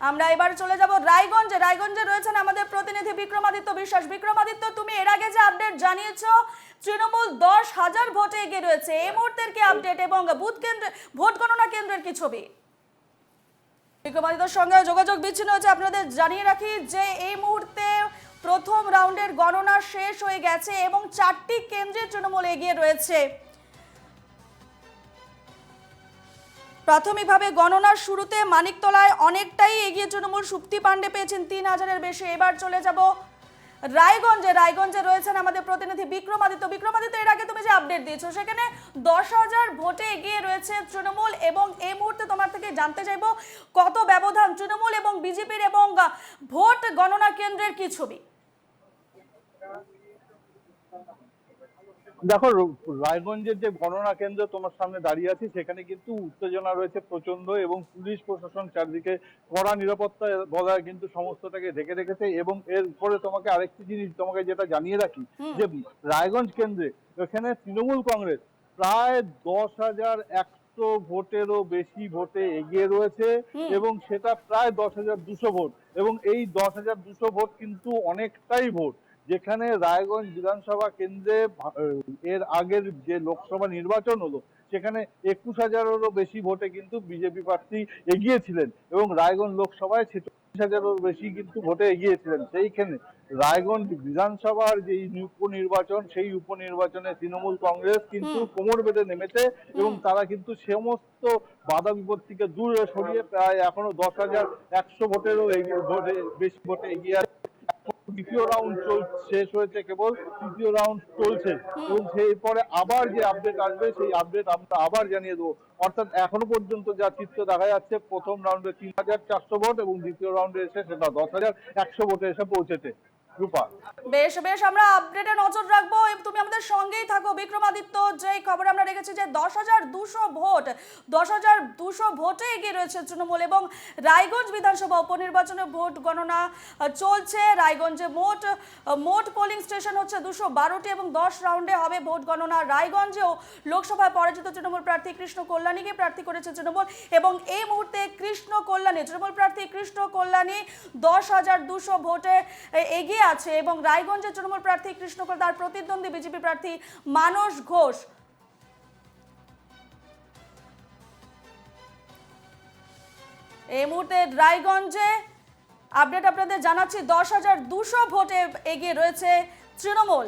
আমরা এবার চলে যাব রায়গঞ্জে। রায়গঞ্জে রয়েছেন আমাদের প্রতিনিধি বিক্রমাদিত্য বিশ্বাস। বিক্রমাদিত্য, তুমি এর আগে যে আপডেট জানিয়েছো তৃণমূল 10,000 ভোটে এগিয়ে রয়েছে, এই মুহূর্তের কি আপডেট এবং বুথ কেন্দ্রে ভোট গণনা কেন্দ্রের কি ছবি? বিক্রমাদিত্যর সঙ্গে যোগাযোগ বিচ্ছিন্ন হয়েছে। আপনাদের জানিয়ে রাখি যে এই মুহূর্তে প্রথম রাউন্ডের গণনা শেষ হয়ে গেছে এবং 4টি কেন্দ্রে তৃণমূল এগিয়ে রয়েছে। প্রাথমিকভাবে গণনার শুরুতে মানিকতলায় অনেকটাই এগিয়ে তৃণমূল। সুপ্তি পাণ্ডে পেয়েছেন 3,000-এর বেশি। এবার চলে যাব রায়গঞ্জে। রায়গঞ্জে রয়েছেন আমাদের প্রতিনিধি বিক্রমাদিত্য। বিক্রমাদিত্য, এর আগে তুমি যে আপডেট দিয়েছো সেখানে 10,000 ভোটে এগিয়ে রয়েছে তৃণমূল এবং এই মুহূর্তে তোমার থেকে জানতে চাইবো কত ব্যবধান তৃণমূল এবং বিজেপির এবং ভোট গণনা কেন্দ্রের কি ছবি? দেখো, রায়গঞ্জের যে গণনা কেন্দ্র তোমার সামনে দাঁড়িয়ে আছি সেখানে কিন্তু উত্তেজনা রয়েছে প্রচন্ড এবং পুলিশ প্রশাসন চারদিকে কড়া নিরাপত্তা বজায় কিন্তু সমস্তটাকে ঢেকে রেখেছে। এবং এর উপরে তোমাকে আরেকটি জিনিস তোমাকে যেটা জানিয়ে রাখি যে রায়গঞ্জ কেন্দ্রে এখানে তৃণমূল কংগ্রেস প্রায় 10,100 ভোটেরও বেশি ভোটে এগিয়ে রয়েছে এবং সেটা প্রায় 10,200 ভোট। এবং এই 10,200 ভোট কিন্তু অনেকটাই ভোট, যেখানে রায়গঞ্জ বিধানসভা কেন্দ্রে এর আগের যে লোকসভা নির্বাচন হলো সেখানে 21,000-এরও বেশি ভোটে কিন্তু বিজেপি প্রার্থী এগিয়েছিলেন এবং রায়গঞ্জ লোকসভায় 46,000-এরও বেশি কিন্তু ভোটে এগিয়েছিলেন। সেইখানে রায়গঞ্জ বিধানসভার যে উপনির্বাচন, সেই উপনির্বাচনে তৃণমূল কংগ্রেস কিন্তু কোমর বেঁধে নেমেছে এবং তারা কিন্তু সমস্ত বাধা বিপত্তিকে দূরে সরিয়ে প্রায় এখনো 10,100 ভোটেরও বেশি ভোটে এগিয়ে আছে। দ্বিতীয় রাউন্ড শেষ হয়েছে, কেবল তৃতীয় রাউন্ড চলছে এবং সেই পরে আবার যে আপডেট আসবে সেই আপডেট আমরা আবার জানিয়ে দেবো। অর্থাৎ এখনো পর্যন্ত যা চিত্র দেখা যাচ্ছে, প্রথম রাউন্ডে 3,400 ভোট এবং দ্বিতীয় রাউন্ডে এসে সেটা 10,100 ভোটে এসে পৌঁছেছে। রূপা, বেশ বেশ, আমরা আপডেটে নজর রাখবো। তুমি আমাদের সঙ্গেই থাকো বিক্রমাদিত্য। যে খবর আমরা রেখেছি যে 10,200 ভোটে এগিয়ে রয়েছে তৃণমূল এবং রায়গঞ্জ বিধানসভা উপনির্বাচনে ভোট গণনা চলছে। রায়গঞ্জে মোট পোলিং স্টেশন হচ্ছে 212টি এবং 10 রাউন্ডে হবে ভোট গণনা। রায়গঞ্জেও লোকসভায় পরাজিত তৃণমূল প্রার্থী কৃষ্ণ কল্যাণীকে প্রার্থী করেছে তৃণমূল এবং এই মুহূর্তে তৃণমূল প্রার্থী কৃষ্ণ কল্যাণী 10,200 ভোটে এগিয়ে আছে এবং রায়গঞ্জে তৃণমূল প্রার্থী কৃষ্ণ কল্যাণী, তার প্রতিদ্বন্দ্বী বিজেপি প্রার্থী মানস ঘোষ। এই মুহূর্তে রায়গঞ্জে আপডেট আপনাদের জানাচ্ছি 10,200 ভোটে এগিয়ে রয়েছে তৃণমূল।